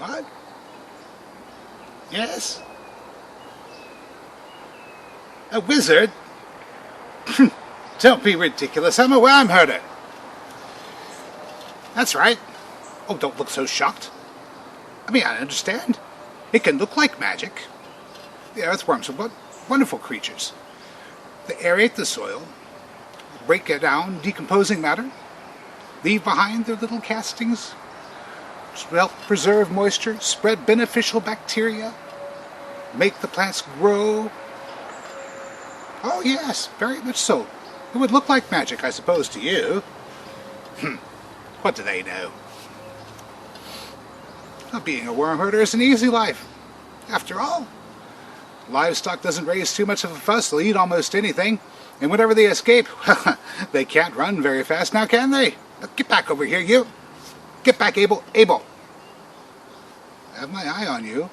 What? Yes? A wizard? Don't be ridiculous. I'm a worm herder. That's right. Oh, don't look so shocked. I mean, I understand. It can look like magic. The earthworms are wonderful creatures. They aerate the soil, break it down, decomposing matter, leave behind their little castings, help preserve moisture, spread beneficial bacteria, make the plants grow. Oh yes, very much so. It would look like magic, I suppose, to you. What do they know? Well, being a worm herder is an easy life. After all, livestock doesn't raise too much of a fuss. They'll eat almost anything. And whenever they escape, they can't run very fast now, can they? Get back over here, you. Get back, Abel. Abel. I have my eye on you.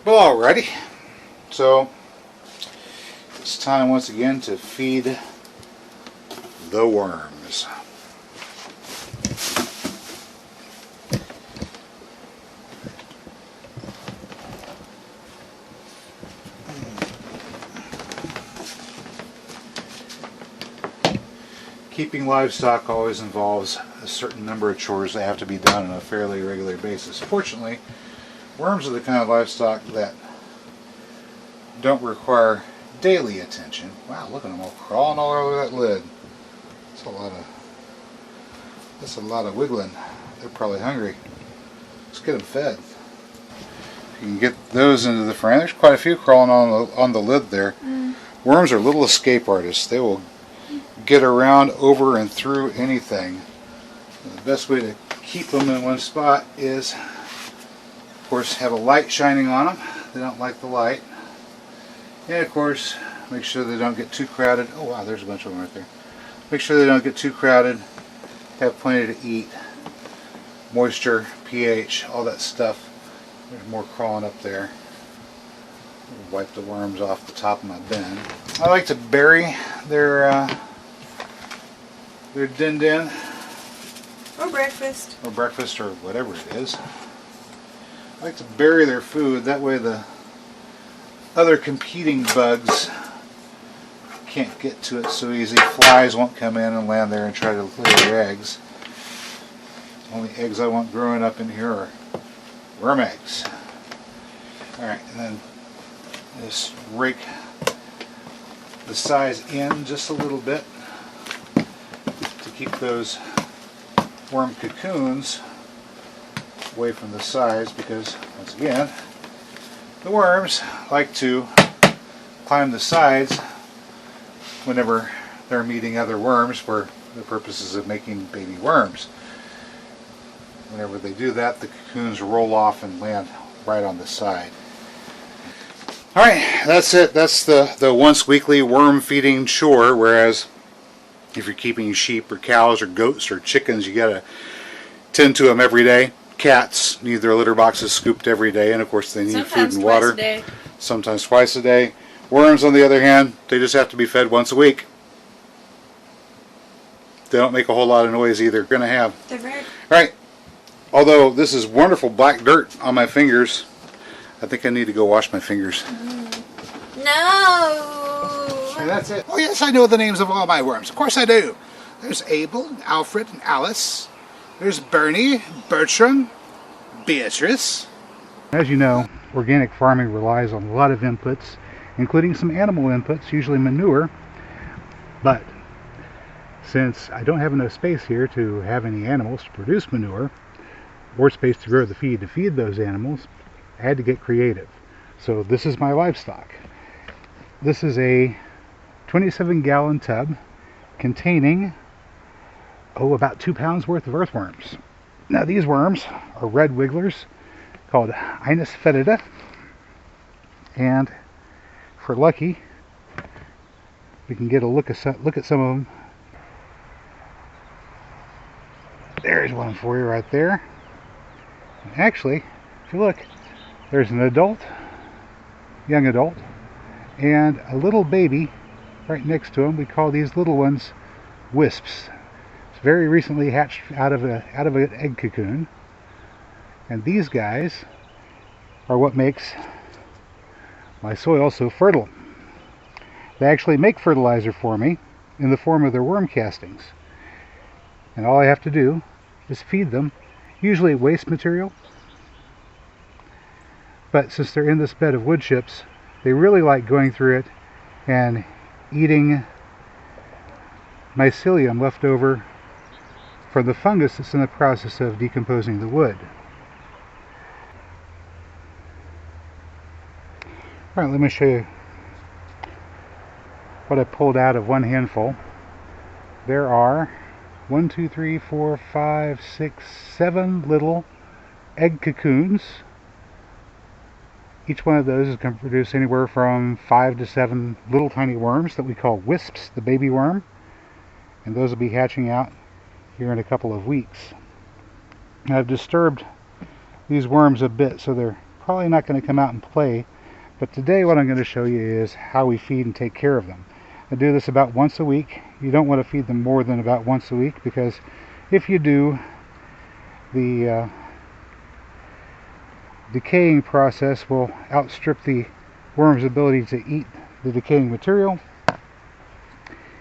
Well, alrighty. So it's time once again to feed the worms. Keeping livestock always involves a certain number of chores that have to be done on a fairly regular basis. Fortunately, worms are the kind of livestock that don't require daily attention. Wow, look at them all crawling all over that lid. That's a lot of wiggling. They're probably hungry. Let's get them fed. You can get those into the frame. There's quite a few crawling on the lid there. Worms are little escape artists. They will get around, over, and through anything. And the best way to keep them in one spot is, of course, have a light shining on them. They don't like the light. And of course, make sure they don't get too crowded. Oh wow, there's a bunch of them right there. Make sure they don't get too crowded. Have plenty to eat. Moisture, pH, all that stuff. There's more crawling up there. Wipe the worms off the top of my bin. I like to bury their din-din. Or breakfast. Or breakfast, or whatever it is. I like to bury their food, that way the other competing bugs can't get to it so easy. Flies won't come in and land there and try to lay their eggs. The only eggs I want growing up in here are worm eggs. Alright, and then just rake the sides in just a little bit to keep those worm cocoons away from the sides, because once again the worms like to climb the sides whenever they're meeting other worms for the purposes of making baby worms. Whenever they do that, the cocoons roll off and land right on the side. Alright, that's it. That's the once weekly worm feeding chore, whereas if you're keeping sheep or cows or goats or chickens, you gotta tend to them every day. Cats need their litter boxes scooped every day, and of course they need sometimes food and water. Twice a day. Sometimes twice a day. Worms, on the other hand, they just have to be fed once a week. They don't make a whole lot of noise either. They're gonna have. They're very... Right. Although this is wonderful black dirt on my fingers, I think I need to go wash my fingers. No! And that's it. Oh yes, I know the names of all my worms. Of course I do. There's Abel, and Alfred, and Alice. There's Bernie, Bertram, Beatrice. As you know, organic farming relies on a lot of inputs, including some animal inputs, usually manure. But since I don't have enough space here to have any animals to produce manure, or space to grow the feed to feed those animals, I had to get creative. So this is my livestock. This is a 27-gallon tub containing about 2 pounds worth of earthworms. Now these worms are red wigglers. called Inus fetida, and if we're lucky, we can get a look at some of them. There's one for you right there. And actually, if you look, there's an adult, young adult, and a little baby right next to him. We call these little ones wisps. It's very recently hatched out of an egg cocoon, and these guys are what makes my soil so fertile. They actually make fertilizer for me in the form of their worm castings, and all I have to do is feed them, usually waste material, but since they're in this bed of wood chips, they really like going through it and eating mycelium left over from the fungus that's in the process of decomposing the wood. Alright, let me show you what I pulled out of one handful. There are 1, 2, 3, 4, 5, 6, 7 little egg cocoons. Each one of those is going to produce anywhere from 5 to 7 little tiny worms that we call wisps, the baby worm. And those will be hatching out here in a couple of weeks. Now, I've disturbed these worms a bit, so they're probably not going to come out and play. But today what I'm going to show you is how we feed and take care of them. I do this about once a week. You don't want to feed them more than about once a week, because if you do, the decaying process will outstrip the worm's ability to eat the decaying material,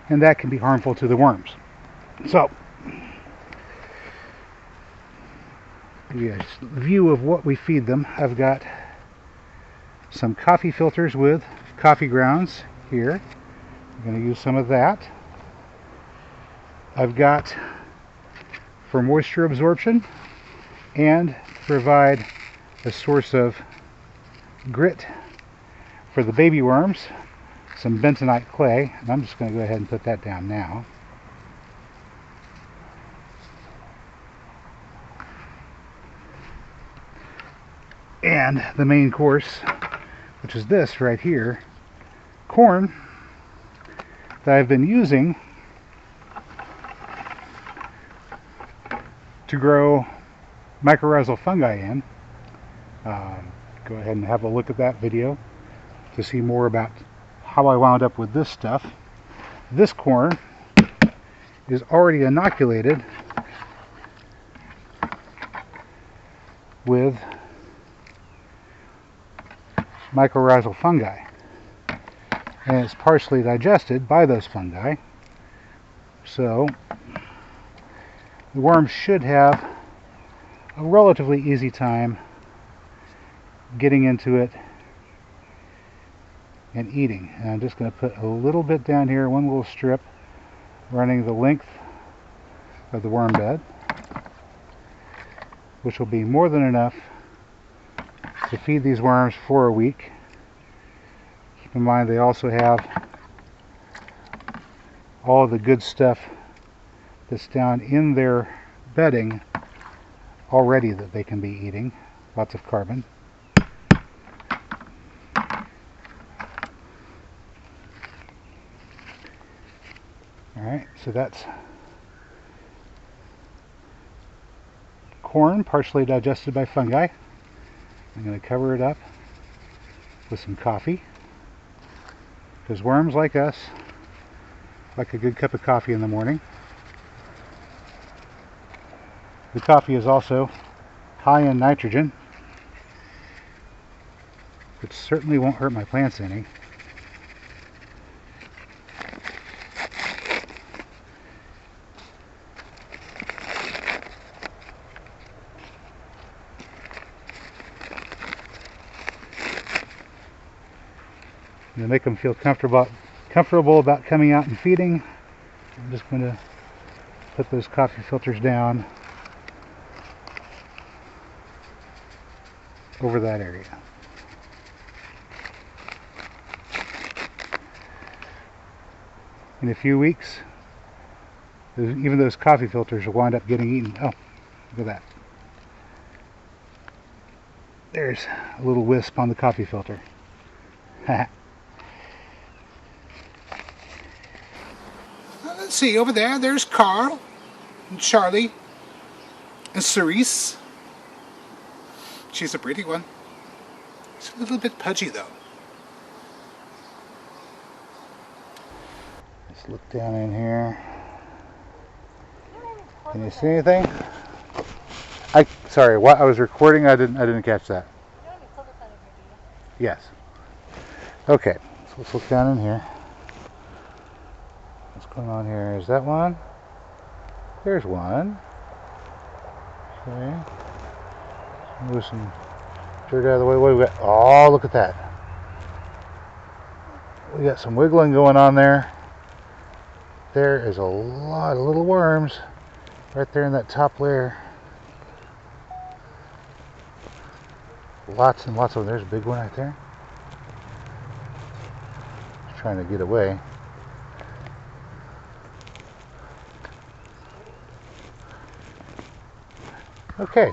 and that can be harmful to the worms. So, give you a view of what we feed them. I've got some coffee filters with coffee grounds here. I'm going to use some of that. I've got, for moisture absorption and to provide a source of grit for the baby worms, some bentonite clay, and I'm just going to go ahead and put that down now. And the main course, which is this right here, corn that I've been using to grow mycorrhizal fungi in. Go ahead and have a look at that video to see more about how I wound up with this stuff. This corn is already inoculated with mycorrhizal fungi, and it's partially digested by those fungi, so the worms should have a relatively easy time getting into it and eating. And I'm just going to put a little bit down here, one little strip running the length of the worm bed, which will be more than enough to feed these worms for a week. Keep in mind they also have all of the good stuff that's down in their bedding already that they can be eating. Lots of carbon. Alright, so that's corn partially digested by fungi. I'm going to cover it up with some coffee, because worms like us like a good cup of coffee in the morning. The coffee is also high in nitrogen, which certainly won't hurt my plants any. To make them feel comfortable about coming out and feeding, I'm just going to put those coffee filters down over that area. In a few weeks, even those coffee filters will wind up getting eaten. Oh, look at that. There's a little wisp on the coffee filter. Let's see, over there's Carl and Charlie and Cerise. She's a pretty one. She's a little bit pudgy though. Let's look down in here. Can you see anything? Sorry, what I was recording, I didn't catch that. Yes. Okay, so let's look down in here. What's going on here? Is that one? There's one. Okay. Move some dirt out of the way. What do we got? Oh, look at that. We got some wiggling going on there. There is a lot of little worms right there in that top layer. Lots and lots of them. There's a big one right there. Just trying to get away. Okay.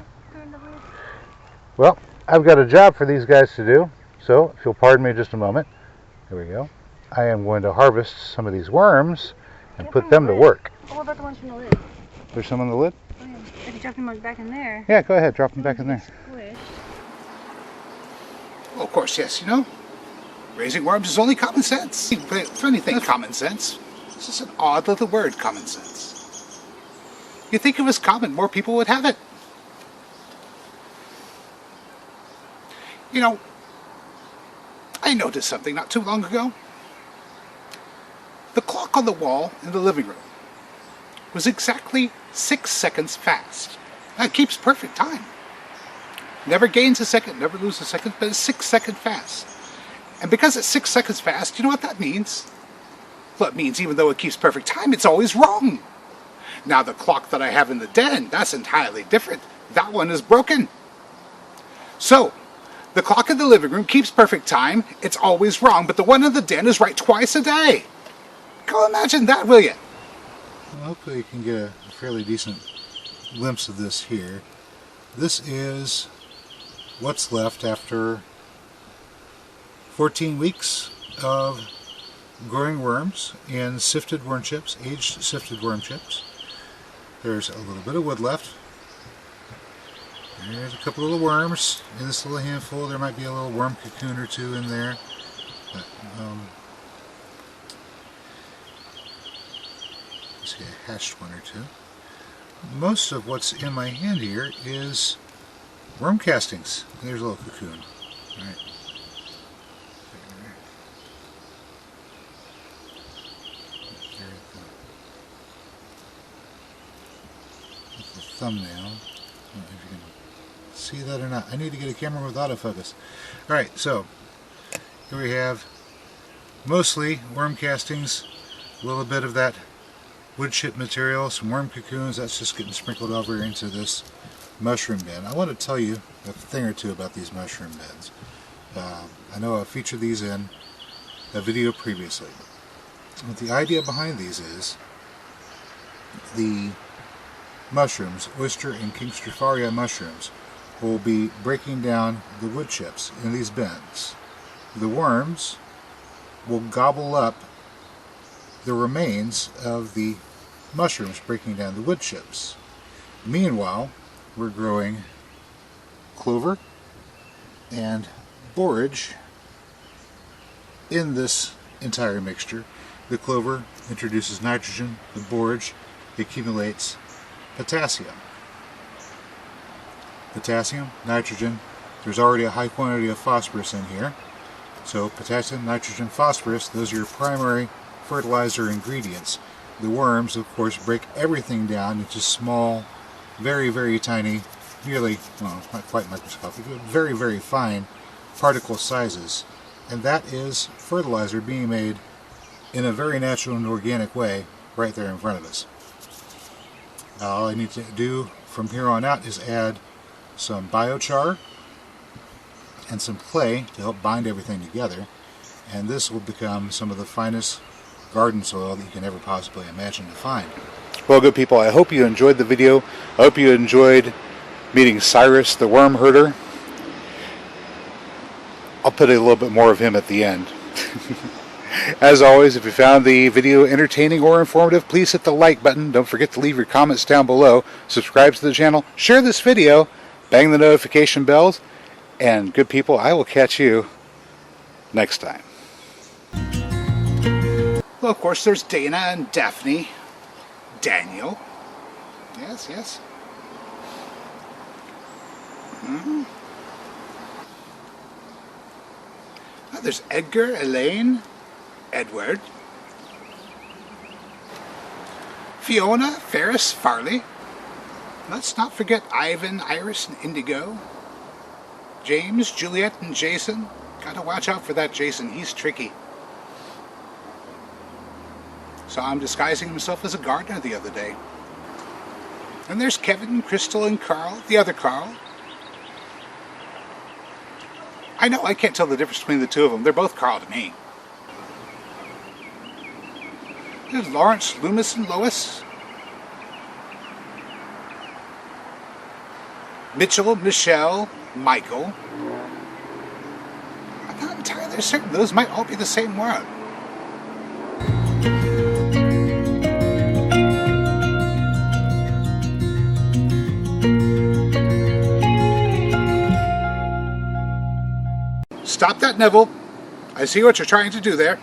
Well, I've got a job for these guys to do, so if you'll pardon me just a moment. There we go. I am going to harvest some of these worms and put them to work. What about the ones from the lid? There's some on the lid? Oh, yeah. If you drop them back in there. Yeah, go ahead. Drop them back in there. Squished. Well, of course, yes, you know. Raising worms is only common sense. Funny thing, common sense. This is an odd little word, common sense. You'd think it was common, more people would have it. You know, I noticed something not too long ago. The clock on the wall in the living room was exactly 6 seconds fast. That keeps perfect time. Never gains a second, never loses a second, but it's 6 seconds fast. And because it's 6 seconds fast, you know what that means? Well, it means even though it keeps perfect time, it's always wrong. Now the clock that I have in the den, that's entirely different. That one is broken. So, the clock in the living room keeps perfect time, it's always wrong, but the one in the den is right twice a day. Go imagine that, will you? Well, hopefully you can get a fairly decent glimpse of this here. This is what's left after 14 weeks of growing worms in sifted worm chips, aged sifted worm chips. There's a little bit of wood left. There's a couple little worms in this little handful. There might be a little worm cocoon or two in there. But, let's see, I hatched one or two. Most of what's in my hand here is worm castings. There's a little cocoon. All right. That's the thumbnail. I don't know if you can see that or not. I need to get a camera with autofocus. Alright, so here we have mostly worm castings, a little bit of that wood chip material, some worm cocoons. That's just getting sprinkled over into this mushroom bin. I want to tell you a thing or two about these mushroom bins. I know I featured these in a video previously. But the idea behind these is the mushrooms, oyster and king stropharia mushrooms, will be breaking down the wood chips in these bins. The worms will gobble up the remains of the mushrooms breaking down the wood chips. Meanwhile, we're growing clover and borage in this entire mixture. The clover introduces nitrogen, the borage accumulates potassium. Potassium, nitrogen, there's already a high quantity of phosphorus in here. So potassium, nitrogen, phosphorus, those are your primary fertilizer ingredients. The worms, of course, break everything down into small, very, very tiny, nearly, well, not quite microscopic, but very, very fine particle sizes. And that is fertilizer being made in a very natural and organic way right there in front of us. All I need to do from here on out is add some biochar and some clay to help bind everything together, and this will become some of the finest garden soil that you can ever possibly imagine to find. Well, good people, I hope you enjoyed the video. I hope you enjoyed meeting Cyrus the worm herder. I'll put a little bit more of him at the end. As always, if you found the video entertaining or informative, please hit the like button. Don't forget to leave your comments down below. Subscribe to the channel. Share this video. Bang the notification bells. And good people, I will catch you next time. Well, of course, there's Dana and Daphne. Daniel. Yes, yes. There's Edgar, Elaine, Edward, Fiona, Ferris, Farley. Let's not forget Ivan, Iris, and Indigo. James, Juliet, and Jason. Gotta watch out for that Jason, he's tricky. Saw him disguising himself as a gardener the other day. And there's Kevin, Crystal, and Carl, the other Carl. I know, I can't tell the difference between the two of them. They're both Carl to me. There's Lawrence, Loomis, and Lois. Mitchell, Michelle, Michael. I'm not entirely certain. Those might all be the same word. Stop that, Neville. I see what you're trying to do there.